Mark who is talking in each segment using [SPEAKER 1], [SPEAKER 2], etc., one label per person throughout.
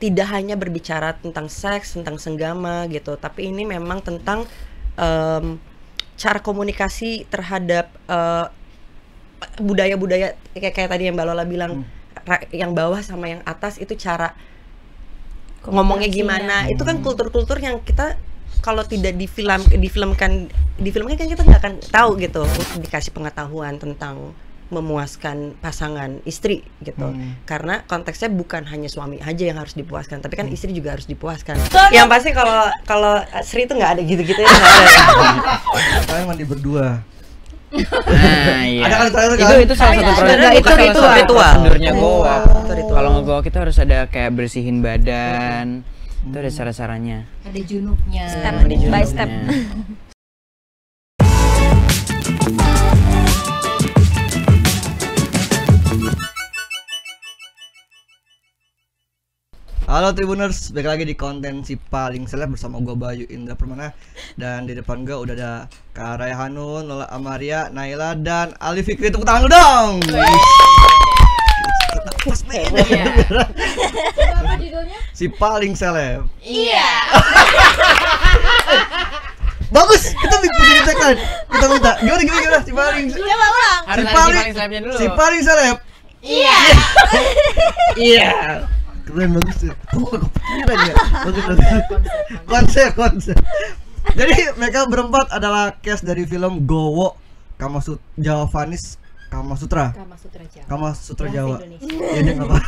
[SPEAKER 1] tidak hanya berbicara tentang seks, tentang senggama gitu, tapi ini memang tentang cara komunikasi terhadap budaya-budaya kayak tadi yang Mbak Lola bilang, yang bawah sama yang atas itu cara ngomongnya gimana. Itu kan kultur-kultur yang kita kalau tidak difilmkan kan kita nggak akan tahu gitu, dikasih pengetahuan tentang memuaskan pasangan istri gitu. Karena konteksnya bukan hanya suami aja yang harus dipuaskan, tapi kan istri juga harus dipuaskan. Yang pasti kalau Sri itu nggak ada gitu-gitu ya.
[SPEAKER 2] Kalian mandi berdua.
[SPEAKER 3] Nah, iya.
[SPEAKER 2] Ada kan
[SPEAKER 3] itu salah satu
[SPEAKER 1] ritual.
[SPEAKER 3] Prosedurnya gowok.
[SPEAKER 1] Ritual.
[SPEAKER 3] Kalau ngegowok kita harus ada kayak bersihin badan. Itu ada cara-caranya.
[SPEAKER 4] Ada junubnya.
[SPEAKER 5] Step by step.
[SPEAKER 2] Halo Tribuners, balik lagi di konten si paling seleb bersama gue Bayu Indra Permana. Dan di depan gue udah ada Kak Raya Hanun, Lola Amaria, Naila, dan Ali Fikri. Tepuk tangan lu dong!
[SPEAKER 4] Apa judulnya?
[SPEAKER 2] Si paling seleb.
[SPEAKER 4] Iya.
[SPEAKER 2] Bagus, kita bisa dicekkan. Kita minta, gimana? Si paling
[SPEAKER 3] Selebnya dulu.
[SPEAKER 2] Si paling seleb.
[SPEAKER 4] Iya.
[SPEAKER 2] Iya. Keren, bagus tuh. Oh, kepikiran ya. Bagus. Konsep. Jadi mereka berempat adalah cast dari film Gowo Javanis Kama Sutra Jawa. Ya dia enggak apa.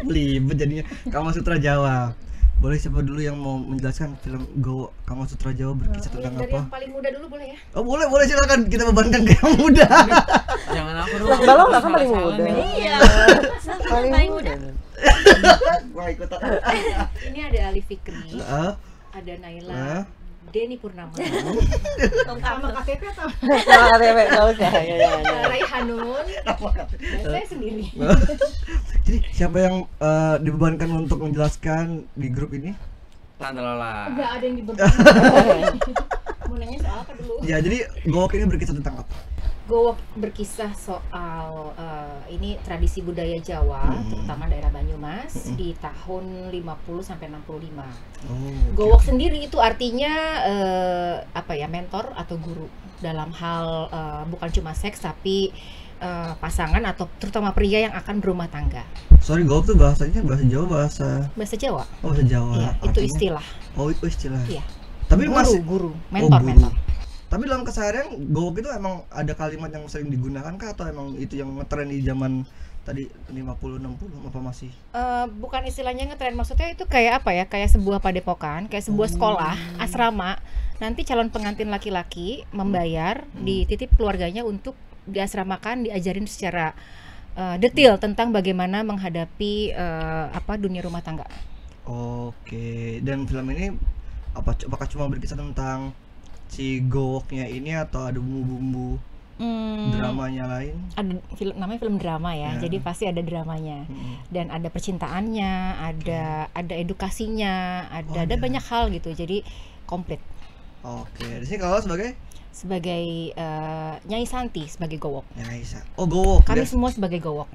[SPEAKER 2] Belibet jadinya. Kama Sutra Jawa. Boleh siapa dulu yang mau menjelaskan film Gowo Kama Sutra Jawa berkisah tentang
[SPEAKER 4] Dari
[SPEAKER 2] apa?
[SPEAKER 4] yang paling muda dulu boleh ya?
[SPEAKER 2] Oh boleh silakan, kita bebankan ke yang muda.
[SPEAKER 3] Jangan aku dulu.
[SPEAKER 1] Balong nggak kan paling muda.
[SPEAKER 4] Iya.
[SPEAKER 1] Paling muda.
[SPEAKER 2] Gua ikutan.
[SPEAKER 4] Ini ada Ali Fikri,
[SPEAKER 2] Heeh.
[SPEAKER 4] ada Naila, Denny Purnama,
[SPEAKER 5] Sama
[SPEAKER 4] KTP atau
[SPEAKER 1] Nggak usah.
[SPEAKER 4] Rai Hanun, dan saya sendiri.
[SPEAKER 2] Jadi siapa yang dibebankan untuk menjelaskan di grup ini?
[SPEAKER 3] Tante Lola.
[SPEAKER 4] Enggak ada yang dibebankan. Mau nanya soal apa dulu?
[SPEAKER 2] Ya jadi Gowok ini berkisah tentang apa?
[SPEAKER 4] Gowok berkisah soal ini tradisi budaya Jawa, terutama daerah Banyumas di tahun 50 sampai 65. Gowok sendiri itu artinya apa ya, mentor atau guru dalam hal bukan cuma seks tapi pasangan atau terutama pria yang akan berumah tangga.
[SPEAKER 2] Sorry, Gowok tuh bahasanya bahasa Jawa,
[SPEAKER 4] Bahasa Jawa.
[SPEAKER 2] Oh, bahasa Jawa.
[SPEAKER 4] Iya, itu
[SPEAKER 2] Artinya-
[SPEAKER 4] istilah.
[SPEAKER 2] Oh, itu istilah.
[SPEAKER 4] Iya.
[SPEAKER 2] Tapi masih
[SPEAKER 4] Guru, mentor.
[SPEAKER 2] Tapi dalam keseharian Gowok itu emang ada kalimat yang sering digunakan kah atau emang itu yang ngetren di zaman tadi 50 60 apa masih?
[SPEAKER 4] Bukan istilahnya ngetren, maksudnya itu kayak apa ya, kayak sebuah padepokan, kayak sebuah sekolah asrama. Nanti calon pengantin laki-laki membayar di titip keluarganya untuk diasramakan, diajarin secara detail tentang bagaimana menghadapi dunia rumah tangga.
[SPEAKER 2] Oke. Dan film ini apakah cuma berkisah tentang si Gowoknya ini atau ada bumbu-bumbu dramanya lain?
[SPEAKER 4] Ada namanya film drama ya,
[SPEAKER 2] Ya.
[SPEAKER 4] jadi pasti ada dramanya. Dan ada percintaannya, ada edukasinya, ada banyak hal gitu. Jadi komplit.
[SPEAKER 2] Oke. Di sini kalau sebagai
[SPEAKER 4] Sebagai Nyai Santi sebagai Gowok.
[SPEAKER 2] Nyai. Oh, Gowok.
[SPEAKER 4] Kami semua sebagai Gowok.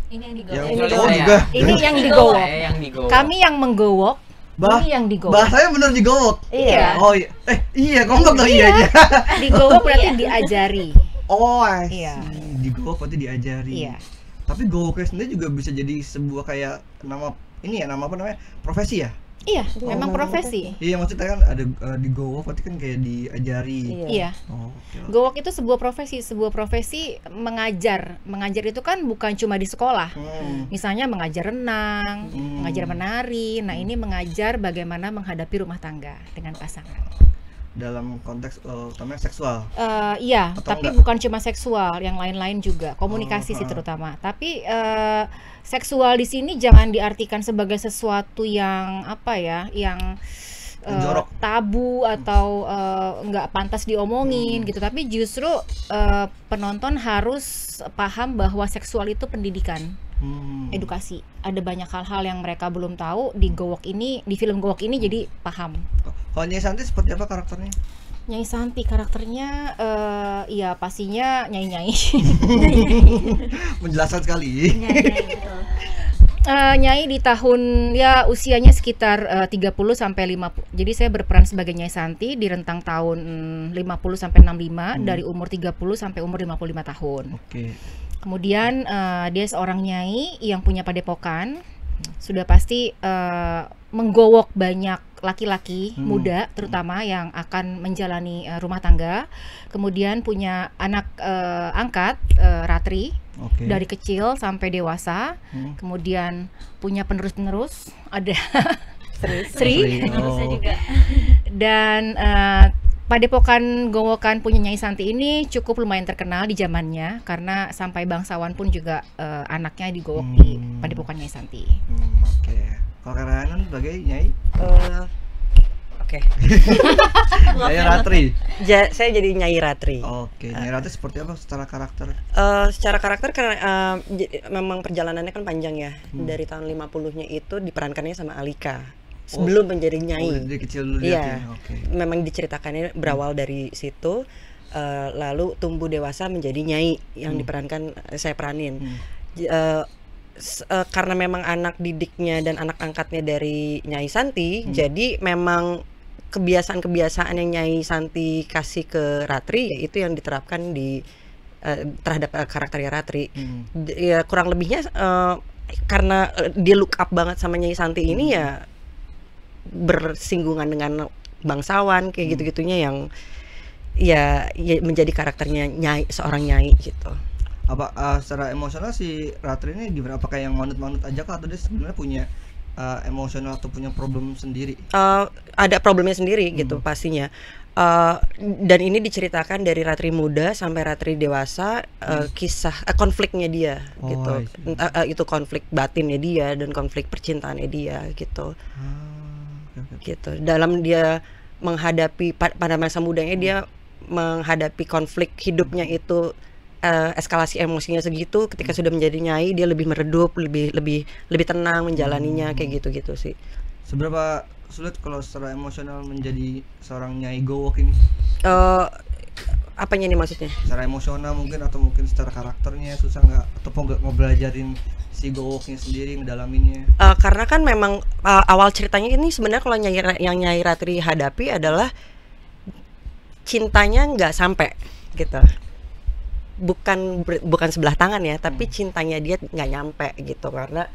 [SPEAKER 5] Ini yang
[SPEAKER 2] yang
[SPEAKER 5] digoreng.
[SPEAKER 2] Gowok juga.
[SPEAKER 4] Ini yang digowok.
[SPEAKER 3] Yang digowok.
[SPEAKER 4] Kami yang menggowok. Ini yang digowok.
[SPEAKER 2] Bahasanya bener digowok.
[SPEAKER 4] Iya.
[SPEAKER 2] Oh iya. Iya, ngomong dong iya.
[SPEAKER 4] Digowok berarti diajari.
[SPEAKER 2] Oh, I see.
[SPEAKER 4] Iya.
[SPEAKER 2] Digowok berarti diajari.
[SPEAKER 4] Iya.
[SPEAKER 2] Tapi gowoknya sendiri juga bisa jadi sebuah kayak nama apa namanya? Profesi ya?
[SPEAKER 4] Iya, memang profesi.
[SPEAKER 2] Iya, maksudnya kan ada digowok berarti kan kayak diajari.
[SPEAKER 4] Iya.
[SPEAKER 2] Oh, oke.
[SPEAKER 4] Gowok itu sebuah profesi mengajar. Mengajar itu kan bukan cuma di sekolah. Misalnya mengajar renang, mengajar menari. Nah, ini mengajar bagaimana menghadapi rumah tangga dengan pasangan.
[SPEAKER 2] Dalam konteks utamanya seksual.
[SPEAKER 4] Iya,
[SPEAKER 2] Atau
[SPEAKER 4] tapi
[SPEAKER 2] enggak?
[SPEAKER 4] bukan cuma seksual, yang lain-lain juga, komunikasi sih terutama. Tapi seksual di sini jangan diartikan sebagai sesuatu yang apa ya, yang
[SPEAKER 2] Jorok.
[SPEAKER 4] tabu atau nggak pantas diomongin gitu. Tapi justru penonton harus paham bahwa seksual itu pendidikan. Edukasi. Ada banyak hal-hal yang mereka belum tahu di Gowok ini, di film Gowok ini, jadi paham.
[SPEAKER 2] Kalau Nyai Santi seperti apa karakternya?
[SPEAKER 4] Nyai Santi karakternya ya pastinya nyai-nyai.
[SPEAKER 2] Menjelaskan sekali.
[SPEAKER 4] Nyai di tahun ya usianya sekitar 30 sampai 50. Jadi saya berperan sebagai Nyai Santi di rentang tahun 50 sampai 65 dari umur 30 sampai umur 55 tahun.
[SPEAKER 2] Oke.
[SPEAKER 4] Kemudian dia seorang nyai yang punya padepokan. Sudah pasti menggowok banyak laki-laki muda terutama yang akan menjalani rumah tangga. Kemudian punya anak angkat Ratri dari kecil sampai dewasa. Kemudian punya penerus-penerus ada Sri.
[SPEAKER 5] Bisa juga.
[SPEAKER 4] Dan padepokan gowokan punya Nyai Santi ini cukup lumayan terkenal di zamannya karena sampai bangsawan pun juga anaknya digowok di padepokan Nyai Santi.
[SPEAKER 2] Oke. Kalau Karahanan sebagai Nyai?
[SPEAKER 1] Oke.
[SPEAKER 2] Nyai Ratri.
[SPEAKER 1] Saya jadi Nyai Ratri.
[SPEAKER 2] Oke. Nyai Ratri seperti apa secara karakter?
[SPEAKER 1] Secara karakter karena memang perjalanannya kan panjang ya. Dari tahun 50-nya itu diperankannya sama Alika. Sebelum menjadi Nyai.
[SPEAKER 2] Dari kecil dulu
[SPEAKER 1] Iya.
[SPEAKER 2] Oke.
[SPEAKER 1] Memang diceritakannya berawal dari situ, lalu tumbuh dewasa menjadi Nyai yang diperankan saya peranin. Karena memang anak didiknya dan anak angkatnya dari Nyai Santi, jadi memang kebiasaan-kebiasaan yang Nyai Santi kasih ke Ratri yaitu yang diterapkan di terhadap karakternya Ratri. Ya kurang lebihnya karena dia look up banget sama Nyai Santi ini ya bersinggungan dengan bangsawan kayak gitu-gitunya yang ya menjadi karakternya Nyai, seorang Nyai gitu.
[SPEAKER 2] Apa secara emosional si Ratri ini gimana? Apakah yang manut-manut aja kah atau dia sebenarnya punya emosional atau punya problem sendiri?
[SPEAKER 1] Ada problemnya sendiri gitu pastinya. Dan ini diceritakan dari Ratri muda sampai Ratri dewasa, kisah konfliknya dia gitu. Itu konflik batinnya dia dan konflik percintaannya dia gitu. Gitu. Dalam dia menghadapi pada masa mudanya dia menghadapi konflik hidupnya itu eskalasi emosinya segitu, ketika sudah menjadi Nyai dia lebih meredup, lebih tenang menjalaninya kayak gitu-gitu sih.
[SPEAKER 2] Seberapa sulit kalau secara emosional menjadi seorang Nyai gowok ini?
[SPEAKER 1] Apanya nih maksudnya?
[SPEAKER 2] Secara emosional mungkin atau mungkin secara karakternya susah nggak atau nggak belajarin si gowoknya sendiri ngedalaminnya?
[SPEAKER 1] Karena kan memang awal ceritanya ini sebenarnya kalau yang Nyai Ratri hadapi adalah cintanya nggak sampai gitu. Bukan sebelah tangan ya, tapi cintanya dia nggak nyampe gitu karena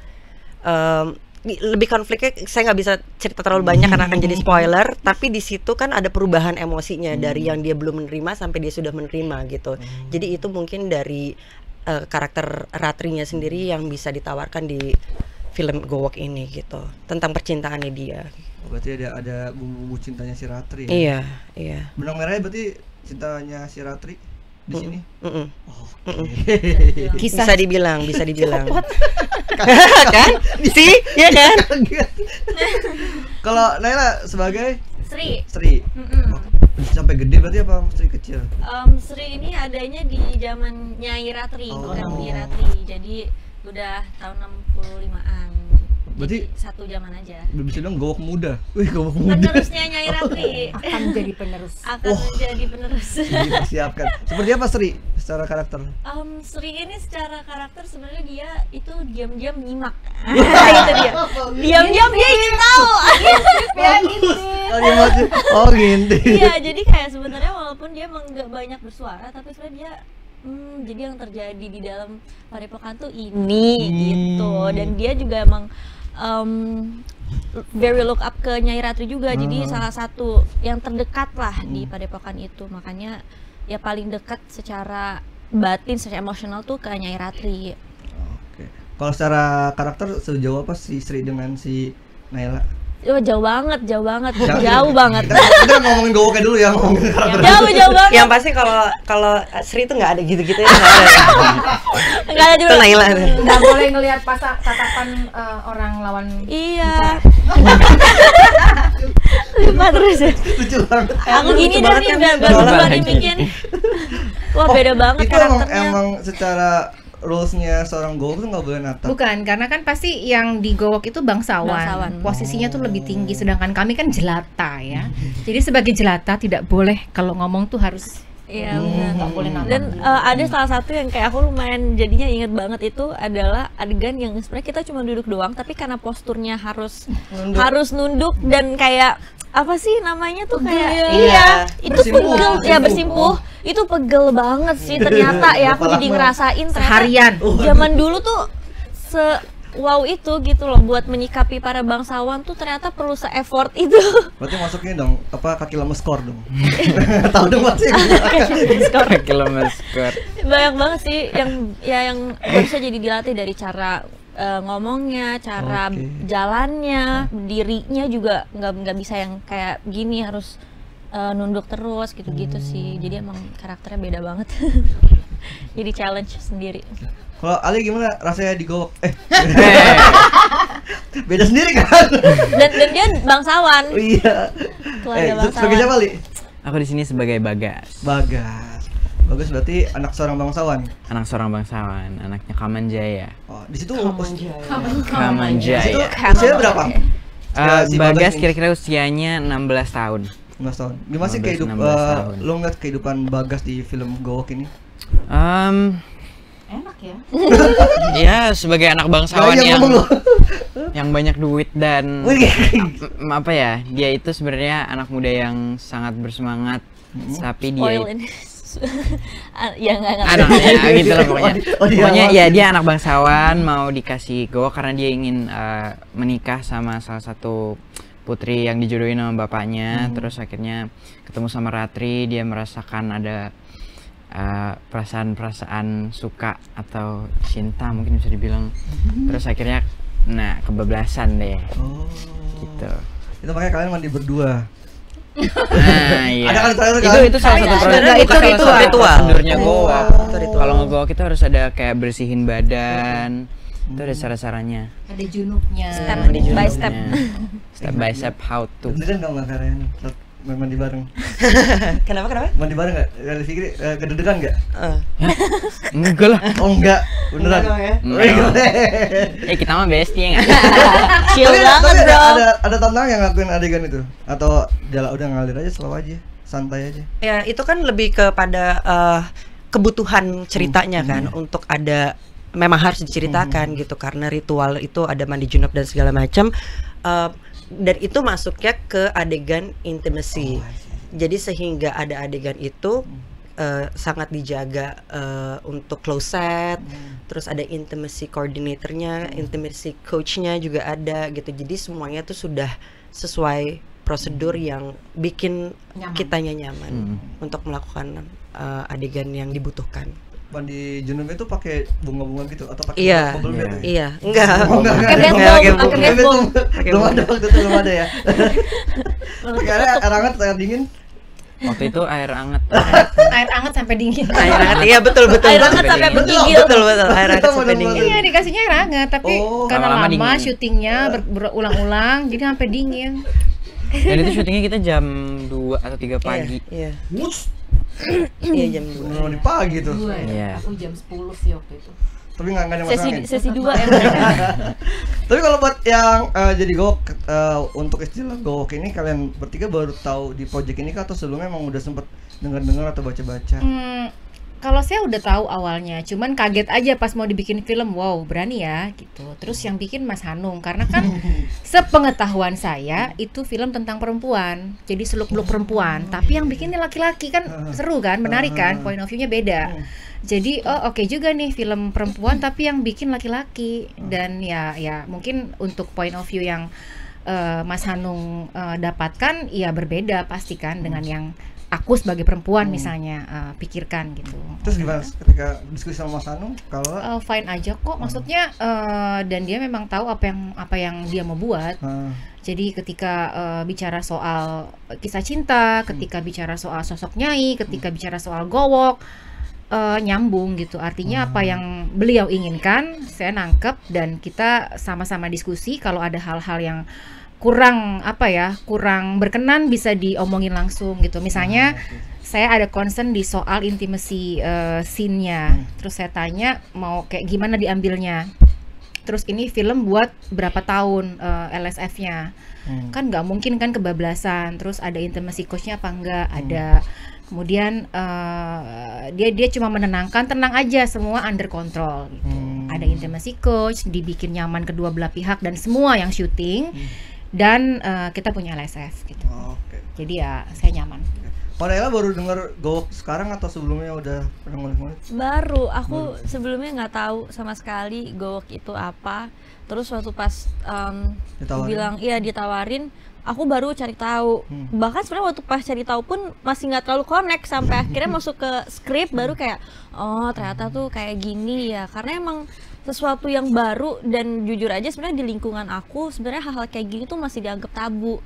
[SPEAKER 1] lebih konfliknya saya nggak bisa cerita terlalu banyak karena akan jadi spoiler. Tapi di situ kan ada perubahan emosinya dari yang dia belum menerima sampai dia sudah menerima gitu. Jadi itu mungkin dari karakter Ratrinya sendiri yang bisa ditawarkan di film Gowok ini gitu tentang percintaannya dia.
[SPEAKER 2] Berarti ada bumbu cintanya si Ratri.
[SPEAKER 1] Ya? Iya.
[SPEAKER 2] Benang merahnya berarti cintanya si Ratri di sini.
[SPEAKER 1] Bisa dibilang kan? Sih, ya kan?
[SPEAKER 2] Kalau Naila sebagai
[SPEAKER 5] Sri.
[SPEAKER 2] Sampai gede berarti apa Sri kecil?
[SPEAKER 5] Sri ini adanya di zaman Nyai Ratri, bukan di Ratri. Jadi udah tahun 65-an.
[SPEAKER 2] Berarti
[SPEAKER 5] satu zaman aja.
[SPEAKER 2] Bisa dong gowok muda. Wih, gowok muda.
[SPEAKER 5] Penerusnya Nyai Ratri.
[SPEAKER 4] Akan jadi penerus.
[SPEAKER 5] Menjadi penerus.
[SPEAKER 2] Dipersiapkan. Seperti apa Sri secara karakter?
[SPEAKER 5] Sri ini secara karakter sebenarnya dia itu diam-diam nyimak. Itu dia. Diam-diam dia ingin tahu.
[SPEAKER 2] Oh gitu.
[SPEAKER 5] Iya, jadi kayak sebenarnya walaupun dia nggak banyak bersuara, tapi sebenarnya dia jadi yang terjadi di dalam padepokan tuh ini gitu. Dan dia juga emang very look up ke Nyai Ratri juga. Jadi salah satu yang terdekat lah di padepokan itu. Makanya ya paling dekat secara batin, secara emosional tuh ke Nyai Ratri.
[SPEAKER 2] Oke. Kalau secara karakter sejauh apa si Sri dengan si Naila?
[SPEAKER 5] Oh, jauh banget. Jauh banget.
[SPEAKER 2] Kita ngomongin gowoknya dulu ya, ngomongin karakter.
[SPEAKER 5] Jauh banget.
[SPEAKER 1] Yang pasti kalau Sri itu nggak ada gitu-gitu ya.
[SPEAKER 5] Enggak ada juga.
[SPEAKER 1] Naila.
[SPEAKER 4] Nggak boleh ngelihat tatapan orang lawan.
[SPEAKER 5] Iya. Lupa terus ya.
[SPEAKER 2] Lucu banget.
[SPEAKER 5] Aku gini dan nih udah duluan dibikin. Wah, beda banget
[SPEAKER 2] itu
[SPEAKER 5] karakternya.
[SPEAKER 2] emang secara rules-nya seorang gowok tuh nggak boleh natap.
[SPEAKER 4] Bukan, karena kan pasti yang digowok itu bangsawan. Posisinya tuh lebih tinggi, sedangkan kami kan jelata ya. Jadi sebagai jelata tidak boleh kalau ngomong tuh harus
[SPEAKER 5] Iya benar.
[SPEAKER 4] Nggak boleh nampak.
[SPEAKER 5] Dan ada salah satu yang kayak aku lumayan jadinya inget banget itu adalah adegan yang sebenarnya kita cuma duduk doang, tapi karena posturnya harus nunduk dan kayak apa sih namanya tuh kayak
[SPEAKER 1] ya.
[SPEAKER 5] iya itu
[SPEAKER 2] Bersimpuh,
[SPEAKER 5] pegel ya
[SPEAKER 2] bersimpuh.
[SPEAKER 5] bersimpuh itu pegel banget sih ternyata ya aku jadi ngerasain ternyata
[SPEAKER 4] Seharian.
[SPEAKER 5] zaman dulu tuh wow itu gitu loh buat menyikapi para bangsawan tuh ternyata perlu se-effort itu.
[SPEAKER 2] Berarti masuknya dong apa kaki lemes skor dong. Tahu dong masih.
[SPEAKER 3] Kilometer square.
[SPEAKER 5] Banyak banget sih yang bisa jadi dilatih dari cara ngomongnya, cara
[SPEAKER 2] Oke.
[SPEAKER 5] jalannya, dirinya juga nggak bisa yang kayak gini harus nunduk terus gitu-gitu sih. Jadi emang karakternya beda banget. Jadi challenge sendiri.
[SPEAKER 2] Kalau Ali gimana rasanya digowok? Beda sendiri kan?
[SPEAKER 5] Dan dia bangsawan,
[SPEAKER 2] Oh iya.
[SPEAKER 5] keluarga
[SPEAKER 2] Sebagai siapa
[SPEAKER 5] bangsawan.
[SPEAKER 2] Ali?
[SPEAKER 3] Aku di sini sebagai Bagas.
[SPEAKER 2] Bagas. Bagas berarti anak seorang bangsawan.
[SPEAKER 3] Anak seorang bangsawan, anaknya Kamanjaya.
[SPEAKER 2] Oh, di situ di
[SPEAKER 3] Kamanjaya.
[SPEAKER 2] situ usianya berapa? Si Bagas
[SPEAKER 3] Bagas
[SPEAKER 2] ini.
[SPEAKER 3] kira-kira usianya 16 tahun.
[SPEAKER 2] 16 tahun. Gimana sih
[SPEAKER 3] 15,
[SPEAKER 2] kehidupan
[SPEAKER 3] 16 tahun.
[SPEAKER 2] lo ngeliat kehidupan Bagas di film Gowok ini?
[SPEAKER 4] Enak ya.
[SPEAKER 3] Ya sebagai anak bangsawan
[SPEAKER 2] Yang
[SPEAKER 3] yang
[SPEAKER 2] ngomong lo.
[SPEAKER 3] yang banyak duit dan
[SPEAKER 2] Wih.
[SPEAKER 3] apa ya, dia itu sebenarnya anak muda yang sangat bersemangat, tapi dia
[SPEAKER 5] Oil ini. Ya nggak
[SPEAKER 3] anak ya gitu lah pokoknya.
[SPEAKER 2] Oh, dia
[SPEAKER 3] Pokoknya
[SPEAKER 2] awal
[SPEAKER 3] ya
[SPEAKER 2] gitu.
[SPEAKER 3] dia anak bangsawan mau dikasih gowok karena dia ingin menikah sama salah satu putri yang dijodohin sama bapaknya. Terus akhirnya ketemu sama Ratri, dia merasakan ada perasaan-perasaan suka atau cinta mungkin bisa dibilang. Terus akhirnya kebablasan deh
[SPEAKER 2] Oh.
[SPEAKER 3] gitu.
[SPEAKER 2] Itu makanya kalian mandi berdua.
[SPEAKER 3] Nah, iya.
[SPEAKER 2] Ada kali terakhir kan?
[SPEAKER 3] Itu salah satu
[SPEAKER 1] sebenarnya itu
[SPEAKER 3] salah satu
[SPEAKER 1] ritual.
[SPEAKER 3] prosedurnya gowok.
[SPEAKER 1] Itu ritual.
[SPEAKER 3] Kalau ngegowok itu harus ada kayak bersihin badan. Itu ada cara-caranya.
[SPEAKER 4] Ada junubnya.
[SPEAKER 5] Step
[SPEAKER 3] Ada
[SPEAKER 5] by
[SPEAKER 3] junubnya.
[SPEAKER 5] step.
[SPEAKER 3] Step by step how to.
[SPEAKER 2] Beneran dong nggak kalian saat mandi bareng?
[SPEAKER 1] Kenapa?
[SPEAKER 2] Mandi bareng nggak? Kali Fikri kededekan nggak?
[SPEAKER 3] Enggak lah.
[SPEAKER 2] Oh enggak, beneran.
[SPEAKER 3] Enggak. Kita mah bestie enggak?
[SPEAKER 5] Chill banget
[SPEAKER 2] tapi
[SPEAKER 5] bro.
[SPEAKER 2] ada tantangan yang ngelakuin adegan itu atau udah ngalir aja slow aja, santai aja.
[SPEAKER 1] Ya itu kan lebih kepada kebutuhan ceritanya kan untuk ada memang harus diceritakan gitu karena ritual itu ada mandi junub dan segala macam dan itu masuknya ke adegan intimacy. Jadi sehingga ada adegan itu sangat dijaga untuk close set, terus ada intimacy coordinatornya, intimacy coachnya juga ada gitu. Jadi semuanya tuh sudah sesuai prosedur yang bikin
[SPEAKER 4] Nyaman.
[SPEAKER 1] kitanya nyaman untuk melakukan adegan yang dibutuhkan.
[SPEAKER 2] Mandi junub itu pakai bunga-bunga gitu atau pakai
[SPEAKER 1] Iya,
[SPEAKER 2] bubble bath?
[SPEAKER 1] iya, enggak.
[SPEAKER 5] Pakai baseball,
[SPEAKER 1] Enggak,
[SPEAKER 5] pakai
[SPEAKER 1] pakai
[SPEAKER 5] baseball.
[SPEAKER 2] Belum ada waktu itu belum ada ya. Karena air hangat sangat dingin.
[SPEAKER 3] Waktu itu air hangat.
[SPEAKER 4] Air hangat sampai dingin.
[SPEAKER 1] Air hangat, iya betul.
[SPEAKER 5] Air hangat sampai
[SPEAKER 3] Betul,
[SPEAKER 5] menggigil.
[SPEAKER 1] Betul, air hangat sampai dingin.
[SPEAKER 4] Iya dikasihnya air hangat tapi
[SPEAKER 2] Oh,
[SPEAKER 4] karena
[SPEAKER 3] lama-lama
[SPEAKER 4] lama
[SPEAKER 3] dingin.
[SPEAKER 4] syutingnya berulang-ulang jadi sampai dingin.
[SPEAKER 3] Dan itu syutingnya kita jam 2 atau 3 pagi.
[SPEAKER 1] Iya,
[SPEAKER 2] Wush,
[SPEAKER 1] iya jam
[SPEAKER 2] beneran di pagi tuh.
[SPEAKER 3] Iya.
[SPEAKER 4] Aku jam 10 sih waktu itu.
[SPEAKER 2] Tapi nggak ada masalah.
[SPEAKER 5] Sesi 2 ya.
[SPEAKER 2] Tapi kalau buat yang jadi gowok untuk istilah gowok ini kalian bertiga baru tahu di project ini kah atau sebelumnya emang udah sempet dengar-dengar atau baca-baca?
[SPEAKER 4] Kalau saya udah tahu awalnya, cuman kaget aja pas mau dibikin film, wow berani ya gitu. Terus yang bikin Mas Hanung, karena kan sepengetahuan saya itu film tentang perempuan, jadi seluk-beluk perempuan. Tapi yang bikinnya laki-laki kan seru kan, menarik kan, point of view-nya beda. Jadi oke juga nih film perempuan tapi yang bikin laki-laki dan ya mungkin untuk point of view yang Mas Hanung dapatkan ya berbeda pasti kan dengan yang aku sebagai perempuan misalnya pikirkan gitu.
[SPEAKER 2] Terus gimana ketika diskusi sama Mas Hanung kalau
[SPEAKER 4] Fine aja kok, maksudnya dan dia memang tahu apa yang dia mau buat. Jadi ketika bicara soal kisah cinta, ketika bicara soal sosok nyai, ketika bicara soal gowok, nyambung gitu. Artinya apa yang beliau inginkan, saya nangkep dan kita sama-sama diskusi. Kalau ada hal-hal yang kurang kurang berkenan bisa diomongin langsung gitu. Misalnya saya ada concern di soal intimacy scene-nya. Terus saya tanya mau kayak gimana diambilnya. Terus ini film buat berapa tahun LSF-nya. Kan nggak mungkin kan kebablasan. Terus ada intimacy coach-nya apa enggak, ada Kemudian dia cuma menenangkan, tenang aja, semua under control gitu. Ada intimacy coach, dibikin nyaman kedua belah pihak dan semua yang syuting. Dan kita punya LSF gitu. Jadi ya saya nyaman.
[SPEAKER 2] Kalau Ella baru dengar Gowok sekarang atau sebelumnya udah pernah ngulik-ngulik?
[SPEAKER 5] Baru, aku sebelumnya nggak tahu sama sekali Gowok itu apa. Terus waktu pas bilang iya ditawarin, aku baru cari tahu. Bahkan sebenarnya waktu pas cari tahu pun masih nggak terlalu connect sampai akhirnya masuk ke skrip baru kayak oh ternyata tuh kayak gini ya. Karena emang sesuatu yang baru dan jujur aja sebenarnya di lingkungan aku sebenarnya hal-hal kayak gini tuh masih dianggap tabu.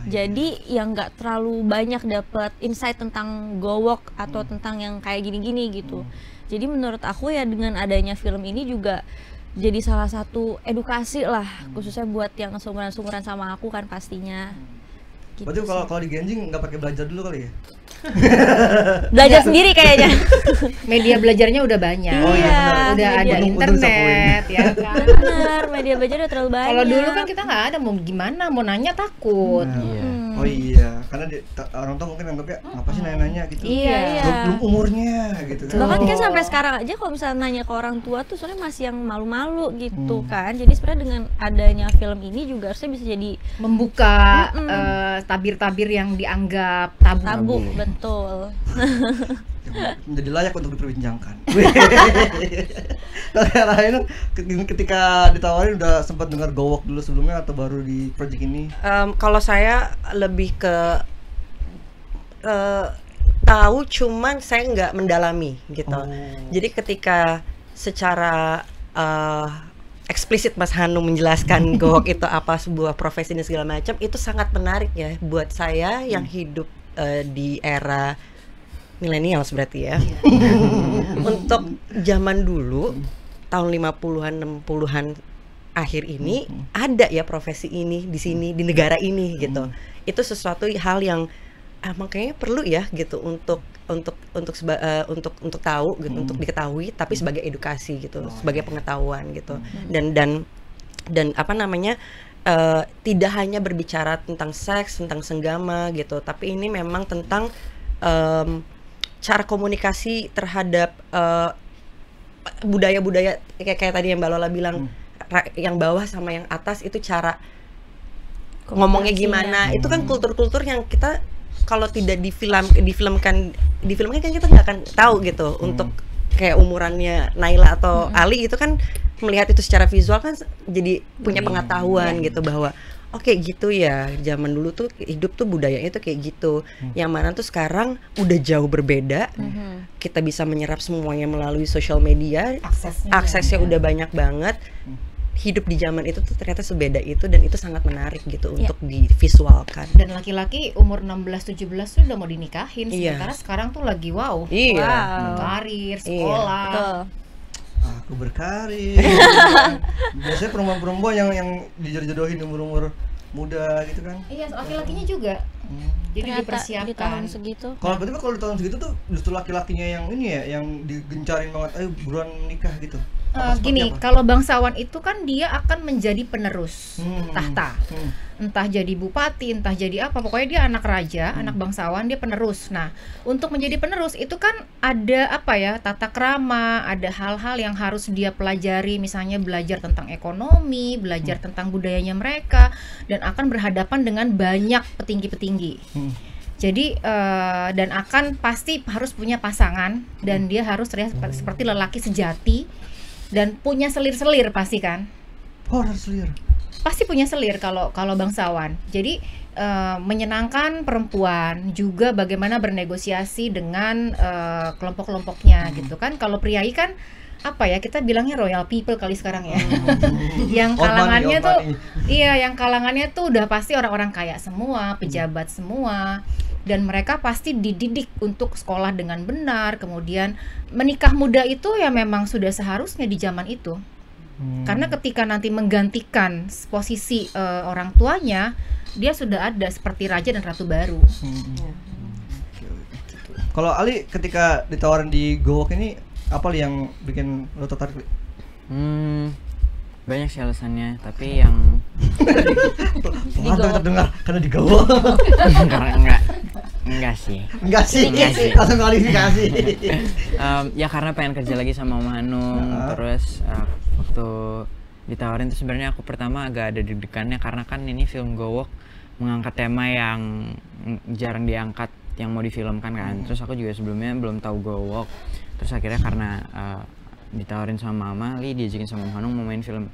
[SPEAKER 5] Jadi yang nggak terlalu banyak dapat insight tentang Gowok atau tentang yang kayak gini-gini gitu. Jadi menurut aku ya dengan adanya film ini juga jadi salah satu edukasi lah, khususnya buat yang seumuran-seumuran sama aku kan pastinya. Gitu.
[SPEAKER 2] Berarti kalau di Genjing nggak pakai belajar dulu kali ya?
[SPEAKER 5] Belajar sendiri kayaknya.
[SPEAKER 4] Media belajarnya udah banyak. Udah ada internet ya kan.
[SPEAKER 5] Benar, media belajar udah terlalu banyak.
[SPEAKER 4] Kalau dulu kan kita nggak ada, mau gimana, mau nanya takut.
[SPEAKER 2] Oh iya, karena orang tua mungkin anggapnya apa sih nanya-nanya gitu. Belum umurnya gitu kan.
[SPEAKER 5] Bahkan kan sampai sekarang aja kalau misalnya nanya ke orang tua tuh soalnya masih yang malu-malu gitu kan. Jadi sebenarnya dengan adanya film ini juga harusnya bisa jadi
[SPEAKER 4] membuka tabir-tabir yang dianggap tabu.
[SPEAKER 5] Betul.
[SPEAKER 2] Menjadi layak untuk diperbincangkan. Kalau Raina ketika ditawarin udah sempat dengar Gowok dulu sebelumnya atau baru di project ini?
[SPEAKER 1] Kalau saya lebih ke tahu, cuman saya nggak mendalami gitu. Jadi ketika secara eksplisit Mas Hanung menjelaskan Gowok itu apa, sebuah profesi dan segala macam, itu sangat menarik ya buat saya yang hidup di era milenial berarti ya. Untuk zaman dulu tahun 50-an 60-an akhir ini ada ya profesi ini di sini di negara ini gitu. Itu sesuatu hal yang makanya perlu ya gitu untuk tahu gitu, untuk diketahui tapi sebagai edukasi gitu, sebagai pengetahuan gitu. Dan apa namanya, tidak hanya berbicara tentang seks, tentang senggama gitu, tapi ini memang tentang cara komunikasi terhadap budaya-budaya kayak tadi yang Mbak Lola bilang, yang bawah sama yang atas itu cara ngomongnya gimana. Itu kan kultur-kultur yang kita kalau tidak difilmkan kan kita nggak akan tahu gitu. Untuk kayak umurannya Naila atau Ali itu kan melihat itu secara visual kan jadi punya pengetahuan gitu bahwa oke gitu ya, zaman dulu tuh hidup tuh budayanya tuh kayak gitu. Yang mana tuh sekarang udah jauh berbeda. Kita bisa menyerap semuanya melalui sosial media. Aksesnya udah banyak banget. Hidup di zaman itu tuh ternyata sebeda itu, dan itu sangat menarik gitu untuk divisualkan.
[SPEAKER 4] Dan laki-laki umur 16-17 tuh udah mau dinikahin, sementara sekarang tuh lagi karir, sekolah.
[SPEAKER 2] Aku berkarir. Biasanya perempuan-perempuan yang dijodohin umur-umur muda gitu kan.
[SPEAKER 4] Iya, laki-lakinya juga. Jadi dipersiapkan
[SPEAKER 5] di tahun segitu.
[SPEAKER 2] Kalau berarti kalau di tahun segitu tuh justru laki-lakinya yang ini ya, yang digencarin banget, ayo buruan nikah gitu.
[SPEAKER 4] Gini, kalau bangsawan itu kan dia akan menjadi penerus tahta. Entah jadi bupati, entah jadi apa, pokoknya dia anak raja, anak bangsawan, dia penerus. Nah, untuk menjadi penerus itu kan ada apa ya, tata krama, ada hal-hal yang harus dia pelajari, misalnya belajar tentang ekonomi, belajar tentang budayanya mereka, dan akan berhadapan dengan banyak petinggi-petinggi. Jadi dan akan pasti harus punya pasangan, dan dia harus terlihat seperti lelaki sejati dan punya selir-selir pasti kan?
[SPEAKER 2] Oh, selir.
[SPEAKER 4] Pasti punya selir kalau bangsawan. Jadi menyenangkan perempuan, juga bagaimana bernegosiasi dengan kelompok-kelompoknya gitu kan. Kalau priai kan apa ya, kita bilangnya royal people kali sekarang ya. Yang kalangannya yang kalangannya tuh udah pasti orang-orang kaya semua, pejabat semua. Dan mereka pasti dididik untuk sekolah dengan benar. Kemudian menikah muda itu ya memang sudah seharusnya di zaman itu. Karena ketika nanti menggantikan posisi orang tuanya, dia sudah ada seperti raja dan ratu baru.
[SPEAKER 2] Kalau Ali ketika ditawarin di Gowok ini, apa yang bikin lo tertarik?
[SPEAKER 3] Banyak sih alasannya, tapi yang
[SPEAKER 2] terdengar karena di Gowok.
[SPEAKER 3] karena Enggak sih.
[SPEAKER 2] Enggak sih, langsung kualifikasi.
[SPEAKER 3] Ya karena pengen kerja lagi sama Om Hanung, terus waktu ditawarin tuh sebenarnya aku pertama agak ada deg-degannya karena kan ini film Gowok mengangkat tema yang jarang diangkat yang mau difilmkan kan. Terus aku juga sebelumnya belum tahu Gowok. Terus akhirnya karena ditawarin sama Mama, Li diajakin sama Om Hanung mau main film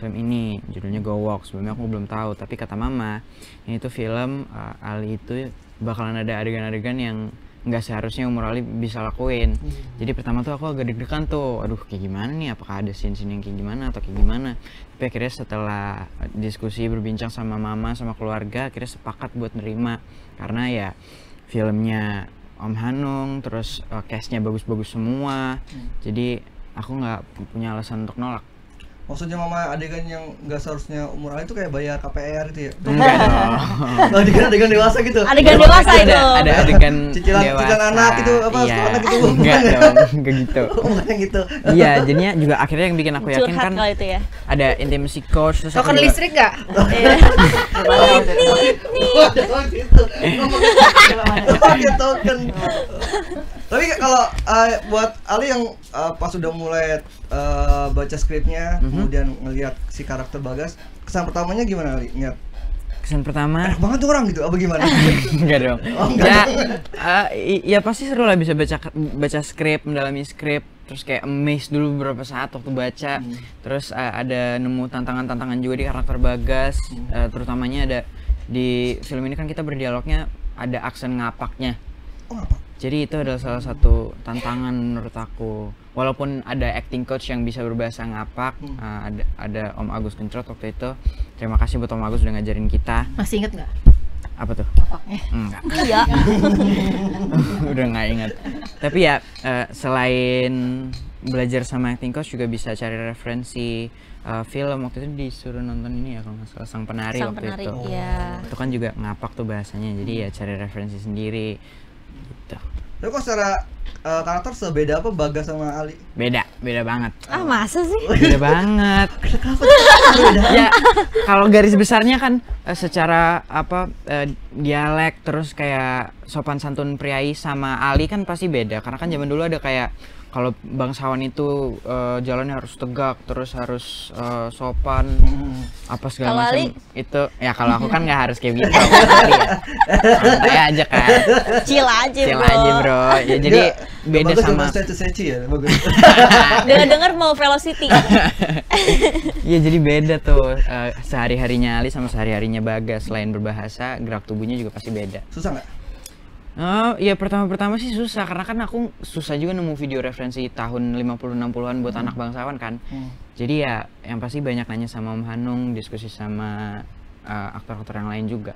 [SPEAKER 3] ini judulnya Gowok. Sebelumnya aku belum tahu, tapi kata Mama ini tuh film Ali itu bakalan ada adegan-adegan yang nggak seharusnya umur Ali bisa lakuin. Jadi pertama tuh aku agak deg-degan tuh, aduh kayak gimana nih, apakah ada scene-scene yang kayak gimana atau kayak gimana. Tapi akhirnya setelah diskusi berbincang sama Mama sama keluarga, akhirnya sepakat buat nerima karena ya filmnya Om Hanung, terus cast-nya bagus-bagus semua. Jadi aku nggak punya alasan untuk nolak.
[SPEAKER 2] Maksudnya Mama adegan yang nggak seharusnya umur Ali itu kayak bayar KPR itu ya?
[SPEAKER 3] Enggak dong.
[SPEAKER 2] Adegan dewasa gitu?
[SPEAKER 5] Adegan dewasa itu.
[SPEAKER 3] Ada adegan
[SPEAKER 2] Cicilan anak itu apa?
[SPEAKER 3] Iya.
[SPEAKER 2] Anak itu
[SPEAKER 3] Enggak dong, enggak gitu.
[SPEAKER 2] Bukan gitu.
[SPEAKER 3] Iya, jadinya juga akhirnya yang bikin aku yakin
[SPEAKER 5] Curhat
[SPEAKER 3] kan
[SPEAKER 5] kalau itu ya.
[SPEAKER 3] ada intimacy coach terus aku
[SPEAKER 4] Token
[SPEAKER 3] juga-
[SPEAKER 4] listrik nggak?
[SPEAKER 2] Token. Tapi kalau buat Ali yang pas sudah mulai baca skripnya, kemudian ngelihat si karakter Bagas, kesan pertamanya gimana Ali? Ingat?
[SPEAKER 3] kesan pertama
[SPEAKER 2] Enak banget tuh orang gitu, apa gimana?
[SPEAKER 3] enggak dong.
[SPEAKER 2] Oh, enggak
[SPEAKER 3] Ya,
[SPEAKER 2] dong.
[SPEAKER 3] ya pasti seru lah bisa baca skrip, mendalami skrip, terus kayak amazed dulu beberapa saat waktu baca. Terus ada nemu tantangan-tantangan juga di karakter Bagas, terutamanya ada di film ini kan kita berdialognya ada aksen ngapaknya.
[SPEAKER 2] Oh, apa?
[SPEAKER 3] Jadi itu adalah salah satu tantangan menurut aku. Walaupun ada acting coach yang bisa berbahasa ngapak, ada Om Agus Kencrot waktu itu. Terima kasih buat Om Agus udah ngajarin kita.
[SPEAKER 4] Masih inget nggak?
[SPEAKER 3] Apa tuh?
[SPEAKER 4] Ngapaknya?
[SPEAKER 3] Enggak.
[SPEAKER 5] Iya.
[SPEAKER 3] Udah nggak ingat. Tapi ya selain belajar sama acting coach juga bisa cari referensi film. Waktu itu disuruh nonton ini ya kalau nggak salah Sang Penari
[SPEAKER 5] Sang
[SPEAKER 3] waktu
[SPEAKER 5] Penari,
[SPEAKER 3] itu.
[SPEAKER 5] iya.
[SPEAKER 3] Itu kan juga ngapak tuh bahasanya. Jadi ya cari referensi sendiri. Gitu.
[SPEAKER 2] Tapi kok secara karakter sebeda apa Bagas sama Ali?
[SPEAKER 3] Beda banget.
[SPEAKER 5] Ah, masa sih?
[SPEAKER 3] Beda banget. Ya kalau garis besarnya kan secara dialek terus kayak sopan santun priai sama Ali kan pasti beda karena kan zaman dulu ada kayak kalau bangsawan itu jalannya harus tegak terus harus sopan apa segala
[SPEAKER 5] Kalau
[SPEAKER 3] macam
[SPEAKER 5] Ali?
[SPEAKER 3] itu ya kalau aku kan nggak harus kayak gitu Ali ya santai aja kan
[SPEAKER 5] Chill aja,
[SPEAKER 3] chill
[SPEAKER 5] bro.
[SPEAKER 3] aja bro ya jadi beda
[SPEAKER 2] Bagas
[SPEAKER 3] sama
[SPEAKER 2] juga seci ya, bagus.
[SPEAKER 5] Dengar-dengar mau velocity.
[SPEAKER 3] Iya jadi beda tuh sehari-harinya Ali sama sehari-harinya Bagas. Selain berbahasa, gerak tubuhnya juga pasti beda.
[SPEAKER 2] Susah nggak?
[SPEAKER 3] Ya pertama-pertama sih susah karena kan aku susah juga nemu video referensi tahun 50-60an buat anak bangsawan kan. Jadi ya yang pasti banyak nanya sama Om Hanung, diskusi sama aktor-aktor yang lain juga.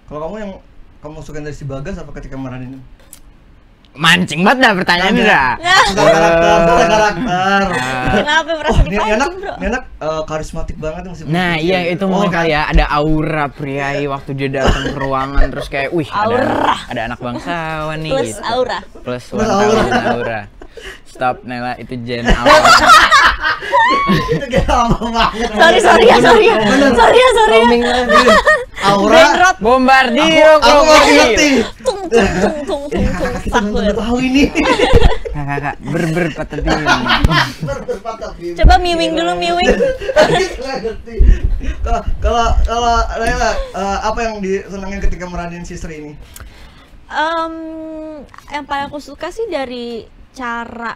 [SPEAKER 2] Kalau kamu yang kamu suka dari si Bagas apa ketika meranin?
[SPEAKER 3] Mancing banget dah pertanyaannya dah.
[SPEAKER 2] Karakter.
[SPEAKER 5] Kenapa merasa
[SPEAKER 2] Ini
[SPEAKER 5] dipancing, bro?
[SPEAKER 2] anak karismatik banget masih.
[SPEAKER 3] Nah iya itu mungkin kali ya ada aura priai waktu dia datang ke ruangan terus kayak wih ada anak bangsawan nih
[SPEAKER 5] Plus
[SPEAKER 3] gitu.
[SPEAKER 5] aura.
[SPEAKER 3] Plus
[SPEAKER 2] aura.
[SPEAKER 3] aura. Stop Nela itu Jen aura.
[SPEAKER 2] Itu kayak lama banget.
[SPEAKER 5] Sorry ya.
[SPEAKER 3] Roaming lagi.
[SPEAKER 2] Aura.
[SPEAKER 3] Bombardier
[SPEAKER 2] Aku masih ngerti.
[SPEAKER 5] Tung.
[SPEAKER 2] Kakak kita
[SPEAKER 5] Fuck,
[SPEAKER 2] nonton tahu ini.
[SPEAKER 3] Kakak berber patah bim.
[SPEAKER 2] Berpatah bim.
[SPEAKER 5] Coba miwing dulu, miwing.
[SPEAKER 2] Kalau Laila apa yang disenangin ketika meranin si Sri ini?
[SPEAKER 5] Yang paling aku suka sih dari cara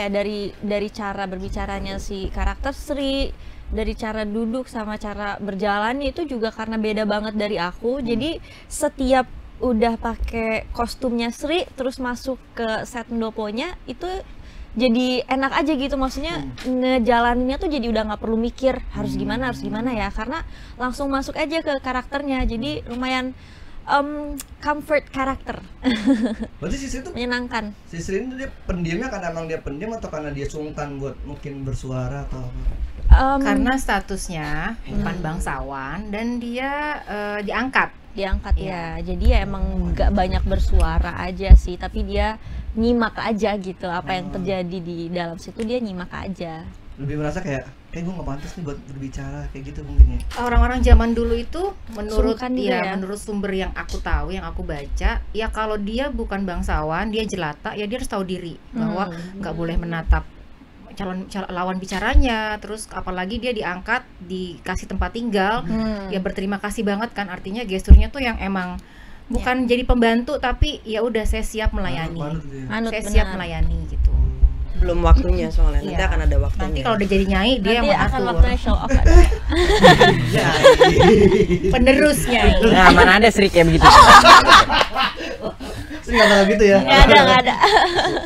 [SPEAKER 5] dari cara berbicaranya si karakter Sri, dari cara duduk sama cara berjalan itu juga karena beda banget dari aku. Jadi setiap udah pakai kostumnya Sri terus masuk ke set Ndoponya itu jadi enak aja gitu, maksudnya ngejalaninnya tuh jadi udah nggak perlu mikir harus gimana ya, karena langsung masuk aja ke karakternya. Jadi lumayan comfort karakter.
[SPEAKER 2] Berarti si Sri itu
[SPEAKER 5] Menyenangkan.
[SPEAKER 2] Si Sri itu dia pendiamnya karena emang dia pendiam atau karena dia sungkan buat mungkin bersuara atau apa?
[SPEAKER 4] Karena statusnya bukan bangsawan dan dia diangkat.
[SPEAKER 5] Diangkat ya, jadi ya emang nggak banyak bersuara aja sih, tapi dia nyimak aja gitu apa yang terjadi di dalam situ, dia nyimak aja.
[SPEAKER 2] Lebih merasa kayak kayak gue nggak pantas nih buat berbicara kayak gitu mungkin ya.
[SPEAKER 4] Orang-orang zaman dulu itu menurut
[SPEAKER 5] Sungkan juga ya?
[SPEAKER 4] menurut sumber yang aku tahu, yang aku baca, ya kalau dia bukan bangsawan, dia jelata, ya dia harus tahu diri bahwa nggak boleh menatap calon lawan bicaranya, terus apalagi dia diangkat, dikasih tempat tinggal, ya berterima kasih banget kan, artinya gesturnya tuh yang emang bukan jadi pembantu tapi ya udah saya siap melayani,
[SPEAKER 2] Manut gitu ya.
[SPEAKER 5] Manut,
[SPEAKER 4] saya siap
[SPEAKER 5] benar.
[SPEAKER 4] melayani gitu.
[SPEAKER 1] Belum waktunya soalnya, nanti
[SPEAKER 4] Iya.
[SPEAKER 1] akan ada waktunya.
[SPEAKER 4] Nanti kalau udah jadi nyai dia yang
[SPEAKER 5] Nanti akan
[SPEAKER 4] mengatur,
[SPEAKER 5] waktunya show off ada.
[SPEAKER 2] Ya,
[SPEAKER 4] penerus nyai.
[SPEAKER 3] Nah, mana ada Sri kayak begitu.
[SPEAKER 2] sih nggak pernah gitu ya.
[SPEAKER 5] Nggak ada.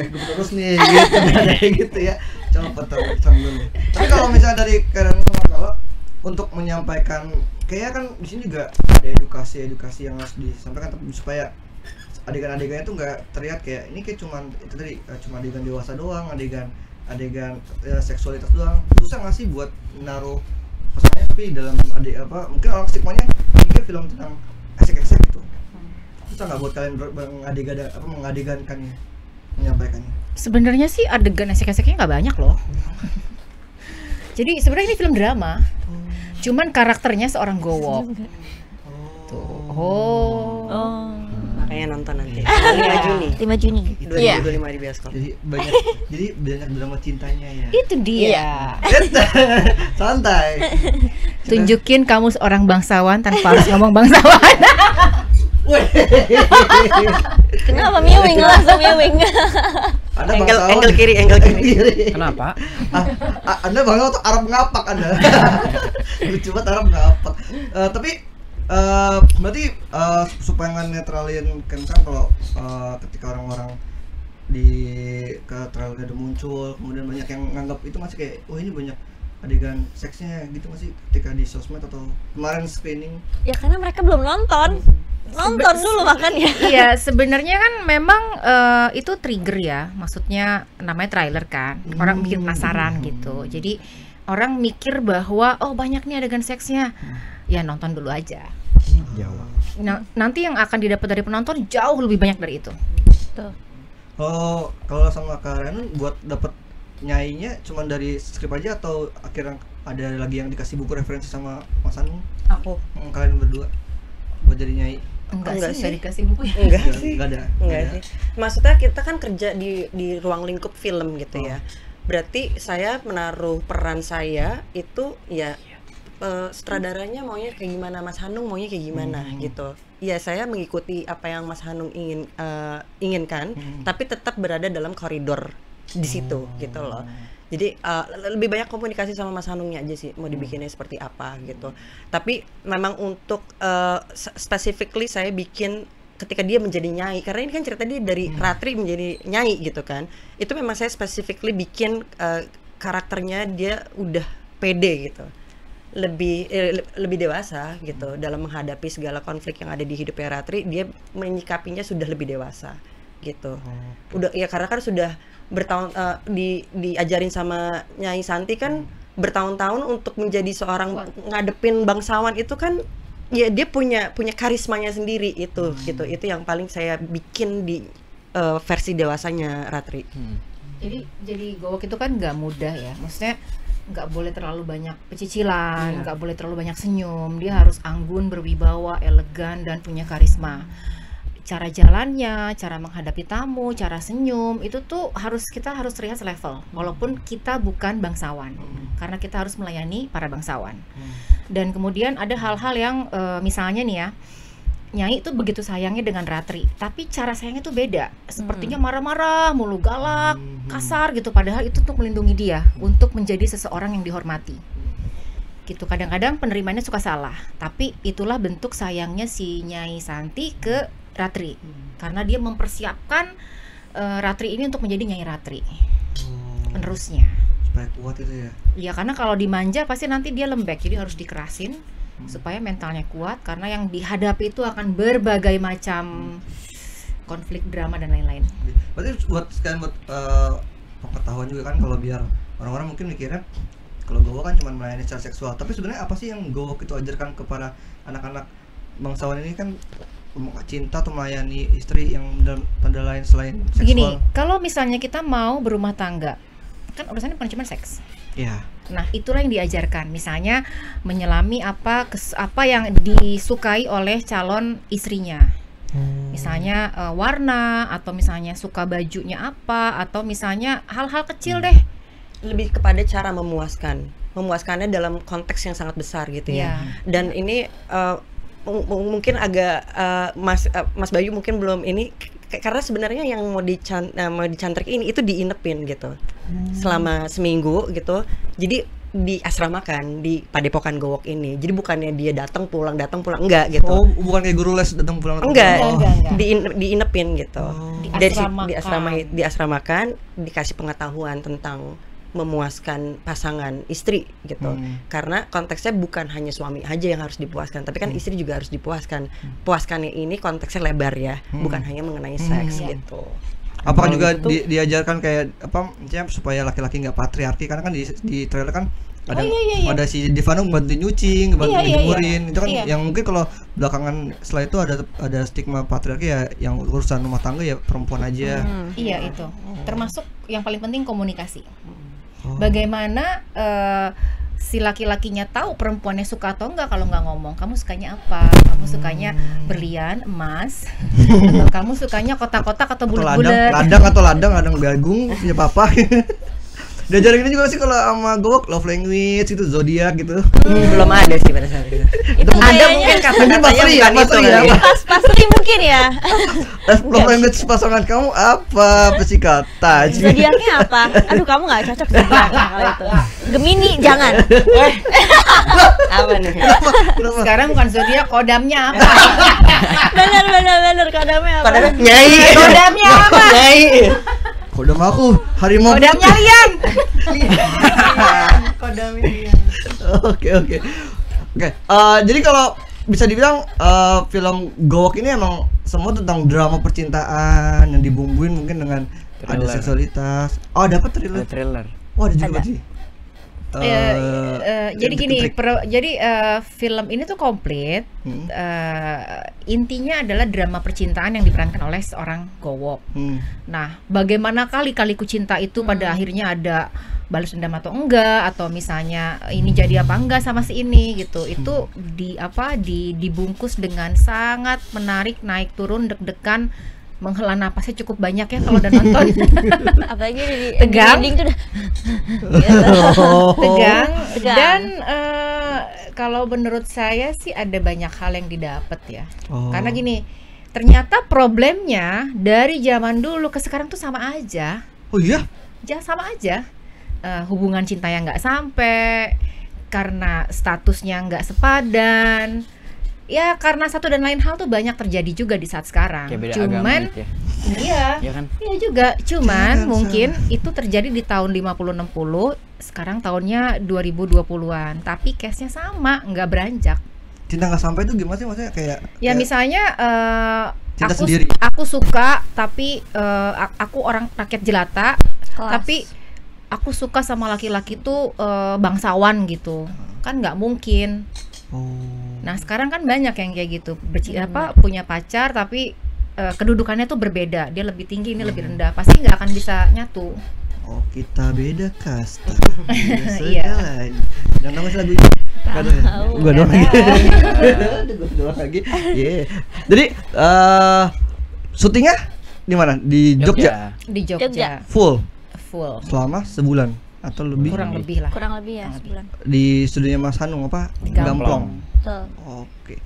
[SPEAKER 2] Gue terus nih, gitu, nggak ada kayak gitu ya. Coba sambil. Tapi kalau misalnya dari Karen sama kalau untuk menyampaikan, kayak kan di sini juga ada edukasi yang harus disampaikan supaya adegan-adegannya tuh nggak terlihat kayak ini kayak cuman itu tadi cuma adegan dewasa doang, adegan seksualitas doang. Susah nggak sih buat naruh pesannya tapi dalam mungkin orang stigmanya ini kayak film tentang esek-esek gitu. Susah nggak buat kalian mengadegankannya, menyampaikannya?
[SPEAKER 4] Sebenarnya sih adegan esek-eseknya nggak banyak loh. Jadi sebenarnya ini film drama. Cuman karakternya seorang gowok. Tuh. Oh.
[SPEAKER 5] Oh.
[SPEAKER 1] Makanya nonton nanti 5 Juni
[SPEAKER 5] 5 Juni.
[SPEAKER 1] 2025 di bioskop.
[SPEAKER 2] Jadi banyak drama cintanya ya.
[SPEAKER 4] Itu dia.
[SPEAKER 2] Santai.
[SPEAKER 4] Tunjukin kamu seorang bangsawan tanpa harus ngomong bangsawan.
[SPEAKER 5] Kenapa miwing langsung miwing?
[SPEAKER 2] Anda
[SPEAKER 1] Angle kiri.
[SPEAKER 3] Kenapa?
[SPEAKER 2] Anda bangsawan atau Arab ngapak Anda? Lucu banget Arab ngapak. Tapi berarti supaya nggak netralin kan kalau ketika orang-orang ke trailernya udah muncul, kemudian banyak yang nganggap itu masih kayak wah ini banyak adegan seksnya gitu masih ketika di sosmed atau kemarin screening.
[SPEAKER 5] Ya karena mereka belum nonton. Nonton dulu makanya.
[SPEAKER 4] Iya, sebenarnya kan memang itu trigger ya. Maksudnya namanya trailer kan. Orang bikin penasaran gitu. Jadi orang mikir bahwa oh banyak nih adegan seksnya. Ya nonton dulu aja.
[SPEAKER 3] Jawa.
[SPEAKER 4] Nah, nanti yang akan didapat dari penonton jauh lebih banyak dari itu.
[SPEAKER 5] Tuh.
[SPEAKER 2] Oh, kalau sama Karen buat dapat nyainya cuma dari skrip aja atau akhirnya ada lagi yang dikasih buku referensi sama Mas Anu?
[SPEAKER 4] Aku
[SPEAKER 2] Kalian berdua buat jadi nyai?
[SPEAKER 4] enggak
[SPEAKER 1] sih.
[SPEAKER 4] nggak dikasih buku ya.
[SPEAKER 1] Enggak sih.
[SPEAKER 2] Enggak ada.
[SPEAKER 1] sih. Maksudnya kita kan kerja di ruang lingkup film gitu ya. Berarti saya menaruh peran saya itu ya sutradaranya maunya kayak gimana, Mas Hanung maunya kayak gimana gitu. Ya saya mengikuti apa yang Mas Hanung inginkan, tapi tetap berada dalam koridor di situ gitu loh. Jadi lebih banyak komunikasi sama Mas Hanungnya aja sih mau dibikinnya seperti apa gitu. Tapi memang untuk specifically saya bikin ketika dia menjadi nyai, karena ini kan cerita dia dari Ratri menjadi nyai gitu kan. Itu memang saya specifically bikin karakternya dia udah pede gitu. Lebih dewasa gitu dalam menghadapi segala konflik yang ada di hidupnya Ratri, dia menyikapinya sudah lebih dewasa gitu. Udah ya karena kan sudah bertahun diajarin sama Nyai Santi kan bertahun-tahun untuk menjadi seorang ngadepin bangsawan itu kan ya dia punya karismanya sendiri itu gitu. Itu yang paling saya bikin di versi dewasanya Ratri.
[SPEAKER 4] Jadi gowok itu kan nggak mudah ya. Maksudnya nggak boleh terlalu banyak pecicilan, nggak boleh terlalu banyak senyum. Dia harus anggun, berwibawa, elegan dan punya karisma. Cara jalannya, cara menghadapi tamu, cara senyum itu tuh kita harus terlihat selevel walaupun kita bukan bangsawan. Karena kita harus melayani para bangsawan. Dan kemudian ada hal-hal yang misalnya nih ya, Nyai itu begitu sayangnya dengan Ratri, tapi cara sayangnya tuh beda. Sepertinya marah-marah, mulu galak, kasar gitu, padahal itu untuk melindungi dia, untuk menjadi seseorang yang dihormati. Gitu, kadang-kadang penerimanya suka salah, tapi itulah bentuk sayangnya si Nyai Santi ke Ratri. Karena dia mempersiapkan Ratri ini untuk menjadi Nyai Ratri. Penerusnya.
[SPEAKER 2] Supaya kuat itu ya.
[SPEAKER 4] Iya, karena kalau dimanja pasti nanti dia lembek, jadi harus dikerasin supaya mentalnya kuat, karena yang dihadapi itu akan berbagai macam konflik, drama dan lain-lain.
[SPEAKER 2] Berarti buat pengetahuan juga kan, kalau biar orang-orang mungkin mikirnya kalau gowok kan cuma melayani secara seksual, tapi sebenarnya apa sih yang gowok itu ajarkan kepada anak-anak bangsawan ini kan, cinta atau melayani istri yang tanda lain selain seksual?
[SPEAKER 4] Begini, kalau misalnya kita mau berumah tangga, kan urusannya bukan cuma seks.
[SPEAKER 2] Iya.
[SPEAKER 4] Nah, itulah yang diajarkan. Misalnya menyelami apa yang disukai oleh calon istrinya. Misalnya warna, atau misalnya suka bajunya apa, atau misalnya hal-hal kecil deh.
[SPEAKER 1] Lebih kepada cara memuaskannya dalam konteks yang sangat besar gitu ya. Dan ini mungkin agak Mas Bayu mungkin belum ini, karena sebenarnya yang mau dicantrik ini itu diinepin gitu selama seminggu gitu. Jadi diasramakan di Padepokan Gowok ini. Jadi bukannya dia datang pulang enggak gitu.
[SPEAKER 2] Oh, bukan kayak guru les datang pulang.
[SPEAKER 1] Enggak.
[SPEAKER 4] Enggak.
[SPEAKER 1] Diinepin gitu.
[SPEAKER 4] Diasramakan.
[SPEAKER 1] Diasramakan, dikasih pengetahuan tentang memuaskan pasangan istri gitu. Karena konteksnya bukan hanya suami aja yang harus dipuaskan, tapi kan istri juga harus dipuaskan. Puaskannya ini konteksnya lebar ya, bukan hanya mengenai seks gitu.
[SPEAKER 2] Apakah juga diajarkan kayak apa misalnya supaya laki-laki nggak patriarki, karena kan di trailer kan ada si Devano bantu nyuci, bantu nyemurin. Itu kan yang mungkin kalau belakangan setelah itu ada stigma patriarki ya, yang urusan rumah tangga ya perempuan aja.
[SPEAKER 4] Iya, itu. Termasuk yang paling penting komunikasi. Bagaimana si laki-lakinya tahu perempuannya suka atau enggak kalau nggak ngomong. Kamu sukanya apa? Kamu sukanya berlian, emas, atau kamu sukanya kotak-kotak atau bulat-bulat?
[SPEAKER 2] Ladang gagung punya papa. Diajarin ini juga sih kalau sama Gowok, love language itu, zodiak gitu.
[SPEAKER 1] Belum ada sih pada saat itu. Ada mungkin kata-katanya bukan itu ya.
[SPEAKER 5] Pasti mungkin ya.
[SPEAKER 2] Love language pasangan kamu apa sih kata?
[SPEAKER 5] Zodiaknya apa? Aduh, kamu nggak cocok zodiaknya kalau itu. Gemini jangan.
[SPEAKER 1] Apa nih?
[SPEAKER 4] Sekarang bukan zodiak, kodamnya apa?
[SPEAKER 5] Bener kodamnya apa?
[SPEAKER 1] Nyai.
[SPEAKER 4] Kodamnya apa?
[SPEAKER 1] Nyai.
[SPEAKER 2] Kodam aku harimau.
[SPEAKER 4] Kodamnya lian.
[SPEAKER 2] Oke. Jadi kalau bisa dibilang film Gowok ini emang semua tentang drama percintaan yang dibumbuin mungkin dengan ada seksualitas. Oh, dapat
[SPEAKER 3] Thriller.
[SPEAKER 2] Oh, ada juga sih.
[SPEAKER 4] Jadi gini, film ini tuh komplit. Intinya adalah drama percintaan yang diperankan oleh seorang Gowok. Nah, bagaimana kali-kaliku cinta itu pada akhirnya ada balas dendam atau enggak, atau misalnya ini jadi apa enggak sama si ini gitu. Itu dibungkus dengan sangat menarik, naik turun, deg-degan, menghela napasnya cukup banyak ya kalau udah nonton.
[SPEAKER 5] Apalagi di
[SPEAKER 4] tegang,
[SPEAKER 5] ending tuh udah
[SPEAKER 4] tegang. Dan kalau menurut saya sih ada banyak hal yang didapat ya. Karena gini, ternyata problemnya dari zaman dulu ke sekarang tuh sama aja.
[SPEAKER 2] Oh iya?
[SPEAKER 4] Sama aja. Hubungan cinta yang nggak sampai karena statusnya nggak sepadan. Ya karena satu dan lain hal tuh banyak terjadi juga di saat sekarang. Cuman iya juga. Cuman mungkin itu terjadi di tahun 50-60, sekarang tahunnya 2020-an. Tapi case-nya sama, nggak beranjak.
[SPEAKER 2] Cinta nggak sampai itu gimana sih maksudnya kayak? Ya
[SPEAKER 4] misalnya
[SPEAKER 2] cinta sendiri.
[SPEAKER 4] Aku suka tapi aku orang rakyat jelata, tapi aku suka sama laki-laki tuh bangsawan gitu. Kan nggak mungkin. Nah sekarang kan banyak yang kayak gitu, punya pacar tapi kedudukannya tuh berbeda, dia lebih tinggi, ini lebih rendah, pasti nggak akan bisa nyatu.
[SPEAKER 2] Oh, kita beda kasta.
[SPEAKER 4] Iya.
[SPEAKER 2] Jangan tahu lagu ini. Gua doang lagi. Jadi syutingnya di mana? Di Jogja.
[SPEAKER 4] Di Jogja.
[SPEAKER 2] Full.
[SPEAKER 4] Selama
[SPEAKER 2] sebulan atau lebih?
[SPEAKER 4] Kurang lebih
[SPEAKER 5] ya sebulan.
[SPEAKER 2] Di studionya Mas Hanung apa?
[SPEAKER 4] Di Gamplong.
[SPEAKER 2] Oke.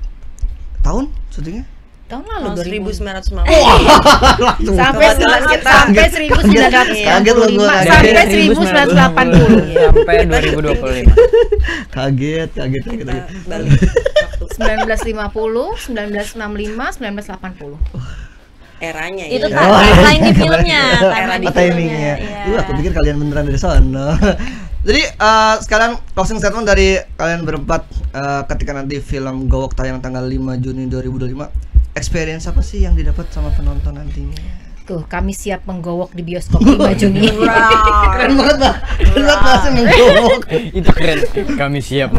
[SPEAKER 2] Tahun syutingnya?
[SPEAKER 4] Tahun lalu
[SPEAKER 1] 1990.
[SPEAKER 4] Sampai 1995. Sampai 1980.
[SPEAKER 3] Sampai 2025.
[SPEAKER 2] Kaget.
[SPEAKER 1] Balik.
[SPEAKER 4] 1950, 1965, 1980.
[SPEAKER 1] Eranya
[SPEAKER 5] itu
[SPEAKER 1] ya.
[SPEAKER 5] timeline di filmnya.
[SPEAKER 2] Timingnya. Aku pikir kalian beneran dari sana. Jadi sekarang closing statement dari kalian berempat ketika nanti film Gowok tayang tanggal 5 Juni 2025. Experience apa sih yang didapat sama penonton nantinya?
[SPEAKER 4] Tuh, kami siap menggowok di bioskop 5 Juni.
[SPEAKER 2] Keren banget, Mbak. Keren banget bahasa menggowok.
[SPEAKER 3] Itu keren. Kami siap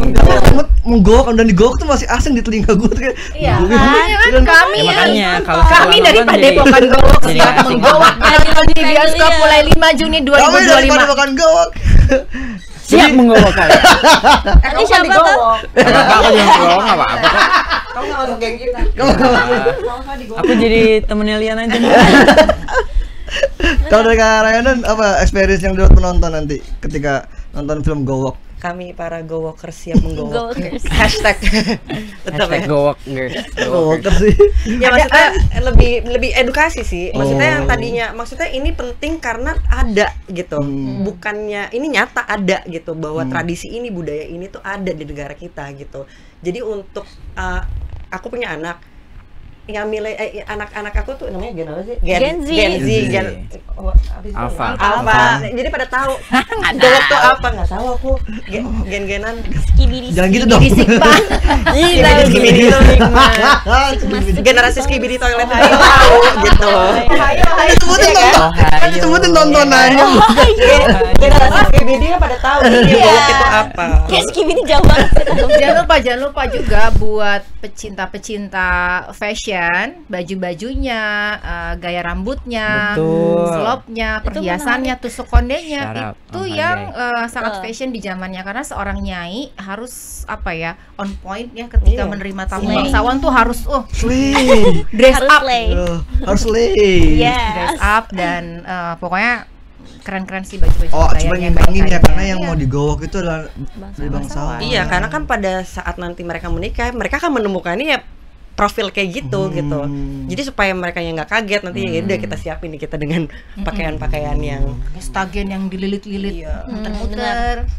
[SPEAKER 2] menggowok dan digowok tuh masih asing di telinga gue tuh kayak.
[SPEAKER 4] Iya, kan kami
[SPEAKER 3] ya, makanya kalau
[SPEAKER 4] kami dari Padepokan Gowok siap menggowok di bioskop mulai 5 Juni 2025.
[SPEAKER 2] Kami dari Padepokan Gowok
[SPEAKER 3] Siap menggowok kalian.
[SPEAKER 5] Ini siapa tuh?
[SPEAKER 3] Gak apa-apa, aku juga menggowok, gak apa-apa kok.
[SPEAKER 1] Kamu nggak masuk geng kita.
[SPEAKER 3] Aku jadi temennya Lian aja.
[SPEAKER 2] Kalau dari Kak Ryan, apa experience yang dibuat penonton nanti ketika nonton film Gowok?
[SPEAKER 1] Kami para gowokers siap menggowok.
[SPEAKER 5] Gowokers.
[SPEAKER 1] Hashtag tetap
[SPEAKER 3] Hashtag
[SPEAKER 1] ya.
[SPEAKER 3] gowok, guys.
[SPEAKER 2] Gowokers sih.
[SPEAKER 1] Ya maksudnya lebih edukasi sih. Maksudnya yang tadinya maksudnya ini penting karena ada gitu. Bukannya ini nyata ada gitu bahwa tradisi ini, budaya ini tuh ada di negara kita gitu. Jadi untuk aku punya anak yang anak-anak aku tuh namanya gen apa sih?
[SPEAKER 5] Gen Z.
[SPEAKER 3] Alpha.
[SPEAKER 1] Alpha. Jadi pada tahu gowok tuh apa, nggak tahu aku. Gen-genan.
[SPEAKER 5] Skibidi.
[SPEAKER 2] Jangan gitu dong.
[SPEAKER 1] Skibidi generasi skibidi toilet itu tahu gitu.
[SPEAKER 2] Sebutin tonton. Sebutin tontonannya.
[SPEAKER 1] Generasi skibidi kan pada tahu gowok itu apa.
[SPEAKER 5] Kayak Skibidi jauh banget.
[SPEAKER 4] Jangan lupa juga buat pecinta fashion, baju-bajunya, gaya rambutnya,
[SPEAKER 3] Betul.
[SPEAKER 4] slopnya,
[SPEAKER 5] Itu
[SPEAKER 4] perhiasannya, tusuk kondenya,
[SPEAKER 3] Syaraf,
[SPEAKER 4] itu
[SPEAKER 3] on
[SPEAKER 4] yang
[SPEAKER 3] pandai.
[SPEAKER 4] sangat
[SPEAKER 5] Betul.
[SPEAKER 4] fashion di zamannya, karena seorang nyai harus apa ya, on point ya ketika
[SPEAKER 1] Iya.
[SPEAKER 4] menerima tamu
[SPEAKER 5] Slay.
[SPEAKER 4] bangsawan tuh harus
[SPEAKER 2] Slay.
[SPEAKER 4] dress
[SPEAKER 5] Harus
[SPEAKER 4] up,
[SPEAKER 5] play.
[SPEAKER 2] Harus slay.
[SPEAKER 4] dress
[SPEAKER 5] Yes.
[SPEAKER 4] up dan pokoknya keren-keren sih baju-baju
[SPEAKER 2] Oh, cuma
[SPEAKER 4] gayanya,
[SPEAKER 2] ngimbangin ya
[SPEAKER 4] gayanya.
[SPEAKER 2] karena yang
[SPEAKER 4] Iya.
[SPEAKER 2] mau digowok itu adalah dari bangsawan.
[SPEAKER 1] Iya, karena kan pada saat nanti mereka menikah, mereka akan menemukannya ya profil kayak gitu gitu. Jadi supaya mereka yang nggak kaget nanti ya udah kita siapin nih kita dengan pakaian-pakaian yang
[SPEAKER 4] stagen yang dililit-lilit, muter-muter.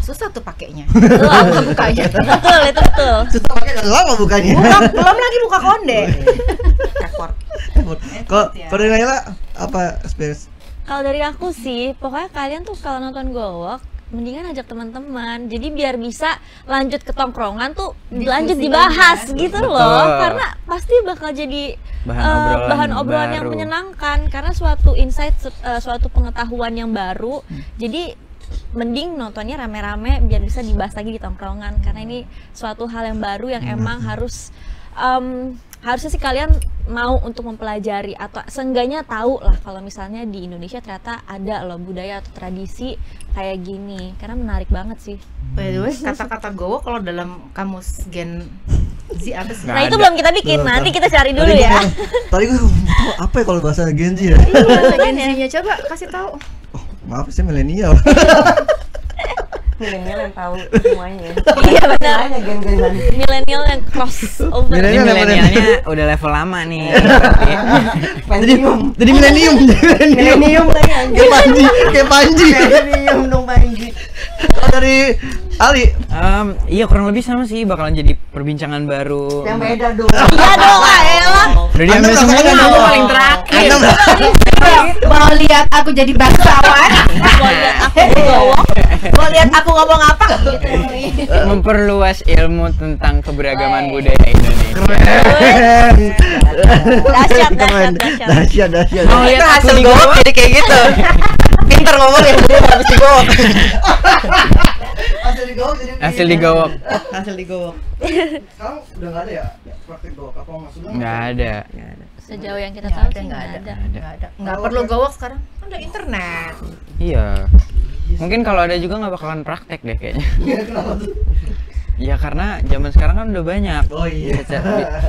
[SPEAKER 4] Susah tuh pakainya.
[SPEAKER 5] Betul,
[SPEAKER 4] Bukanya.
[SPEAKER 5] betul, itu betul.
[SPEAKER 2] Susah pakai dan lama bukannya.
[SPEAKER 4] Belum lagi buka konde.
[SPEAKER 1] effort.
[SPEAKER 2] Kalau dari Naila apa experience?
[SPEAKER 5] Kalau dari aku sih, pokoknya kalian tuh kalau nonton Gowok, mendingan ajak teman-teman. Jadi biar bisa lanjut ke tongkrongan tuh lanjut dibahas gitu loh.
[SPEAKER 3] Betul.
[SPEAKER 5] Karena pasti bakal jadi
[SPEAKER 3] Bahan obrolan
[SPEAKER 5] obrolan yang
[SPEAKER 3] baru.
[SPEAKER 5] menyenangkan karena suatu insight, suatu pengetahuan yang baru. Jadi mending nontonnya rame-rame biar bisa dibahas lagi di tongkrongan karena ini suatu hal yang baru yang emang harusnya sih kalian mau untuk mempelajari atau seenggaknya tahu lah kalau misalnya di Indonesia ternyata ada loh budaya atau tradisi kayak gini karena menarik banget sih.
[SPEAKER 4] By the way, kata-kata Gowok kalau dalam kamus Gen Z apa sih?
[SPEAKER 3] Nggak
[SPEAKER 5] Nah itu
[SPEAKER 3] ada.
[SPEAKER 5] belum kita bikin, nanti kita cari dulu ya.
[SPEAKER 2] Tadi gue tahu apa ya kalau bahasa Gen Z ya?
[SPEAKER 4] Bahasa Gen Z-nya coba kasih tahu.
[SPEAKER 2] Oh, maaf saya milenial.
[SPEAKER 1] Milenial yang tahu semuanya.
[SPEAKER 5] Iya benar.
[SPEAKER 1] Makanya gen-genan.
[SPEAKER 5] Milenial yang crossover.
[SPEAKER 3] Ini
[SPEAKER 2] Milenial yang
[SPEAKER 3] milenialnya udah level lama nih.
[SPEAKER 2] Jadi milenium.
[SPEAKER 1] Milenium lagi anjing.
[SPEAKER 2] Kayak Panji, kayak Panji.
[SPEAKER 1] Milenium dong Panji.
[SPEAKER 2] Kalau dari Ali,
[SPEAKER 3] Iya kurang lebih sama sih, bakalan jadi perbincangan baru.
[SPEAKER 1] Yang beda dong.
[SPEAKER 5] Iya dong, elah.
[SPEAKER 3] Udah diambil
[SPEAKER 2] Anda
[SPEAKER 3] semua,
[SPEAKER 2] merasakan
[SPEAKER 3] aku
[SPEAKER 2] dong.
[SPEAKER 3] paling terakhir.
[SPEAKER 4] Mau lihat aku jadi bangsawan?
[SPEAKER 5] Mau lihat aku Gowok,
[SPEAKER 1] Mau lihat aku ngomong apa?
[SPEAKER 3] Memperluas ilmu tentang keberagaman budaya Indonesia.
[SPEAKER 5] Dahsyat,
[SPEAKER 2] Keren.
[SPEAKER 5] dahsyat.
[SPEAKER 2] Dahsyat.
[SPEAKER 3] Mau lihat
[SPEAKER 1] Itu
[SPEAKER 3] aku
[SPEAKER 1] hasil
[SPEAKER 3] di
[SPEAKER 1] gowok
[SPEAKER 3] gowok?
[SPEAKER 1] jadi kayak gitu. Pinter ngomong ya, habis digowok.
[SPEAKER 2] Hasil digowok.
[SPEAKER 3] Hasil di gowok.
[SPEAKER 2] Sekarang udah nggak ada ya praktik gowok apa maksudnya?
[SPEAKER 3] Nggak ada.
[SPEAKER 5] Sejauh yang kita tahu sih
[SPEAKER 4] Nggak
[SPEAKER 5] nggak ada.
[SPEAKER 4] Nggak perlu Gowok sekarang, ada internet.
[SPEAKER 3] Iya. Mungkin kalau ada juga nggak bakalan praktek deh kayaknya.
[SPEAKER 2] Kenapa tuh?
[SPEAKER 3] Ya karena zaman sekarang kan udah banyak.
[SPEAKER 2] Oh iya.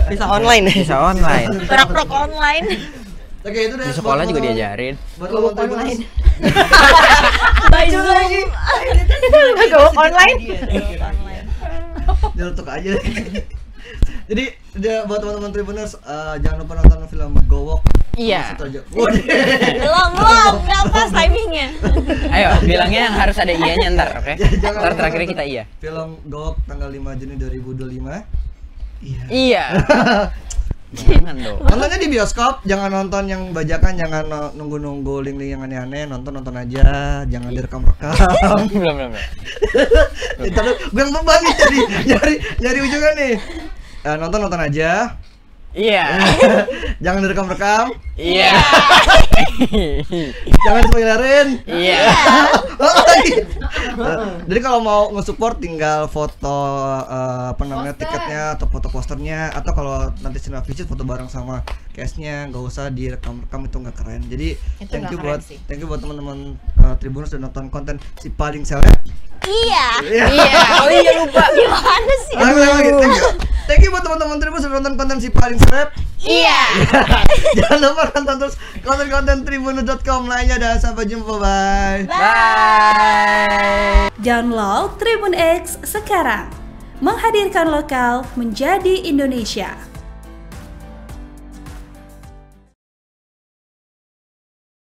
[SPEAKER 1] Bisa online.
[SPEAKER 3] Bisa online.
[SPEAKER 5] Prok-prok online.
[SPEAKER 2] Oke, itu udah
[SPEAKER 3] Di sekolah juga diajarin.
[SPEAKER 2] Gowok online.
[SPEAKER 5] By Zoom.
[SPEAKER 4] Gowok online.
[SPEAKER 2] Nyelutuk aja. Jadi buat teman-teman Tribuners jangan lupa nonton film Gowok.
[SPEAKER 3] Iya.
[SPEAKER 2] Itu aja.
[SPEAKER 5] Belum, nggak pas timingnya.
[SPEAKER 3] Ayo bilangnya yang harus ada iya-nya ntar, oke?
[SPEAKER 2] Jangan
[SPEAKER 3] Ntar
[SPEAKER 2] lupa
[SPEAKER 3] terakhirnya
[SPEAKER 2] nonton
[SPEAKER 3] kita iya.
[SPEAKER 2] Film Gowok tanggal 5 Juni 2025. Iya.
[SPEAKER 3] Iya. Jangan dong.
[SPEAKER 2] Nontonnya di bioskop, jangan nonton yang bajakan, jangan nunggu-nunggu link-link yang aneh-aneh, nonton aja, jangan direkam-rekam.
[SPEAKER 3] Belum.
[SPEAKER 2] Ntar gue yang beban nih nyari ujungnya nih. Nonton aja.
[SPEAKER 3] Iya.
[SPEAKER 2] Jangan direkam-rekam.
[SPEAKER 3] Iya.
[SPEAKER 2] Jangan spoilerin.
[SPEAKER 3] Iya.
[SPEAKER 2] Jadi kalau mau nge-support tinggal foto tiketnya atau foto posternya, atau kalau nanti Cinema Visit foto bareng sama cast-nya, nggak usah direkam-rekam, itu nggak keren. Jadi
[SPEAKER 4] Itu
[SPEAKER 2] thank
[SPEAKER 4] nggak
[SPEAKER 2] you
[SPEAKER 4] keren
[SPEAKER 2] buat teman-teman Tribuners dan nonton konten si paling seleb.
[SPEAKER 5] Iya.
[SPEAKER 3] Iya. Oh iya lupa.
[SPEAKER 5] Gimana sih?
[SPEAKER 2] Lagi. Thank you buat teman-teman Tribuners dan nonton konten si paling seleb.
[SPEAKER 5] Iya.
[SPEAKER 2] Jangan lupa tonton terus konten-konten tribunnews.com lainnya, dan sampai jumpa, bye.
[SPEAKER 3] Bye.
[SPEAKER 6] Download Tribun X sekarang. Menghadirkan lokal menjadi Indonesia.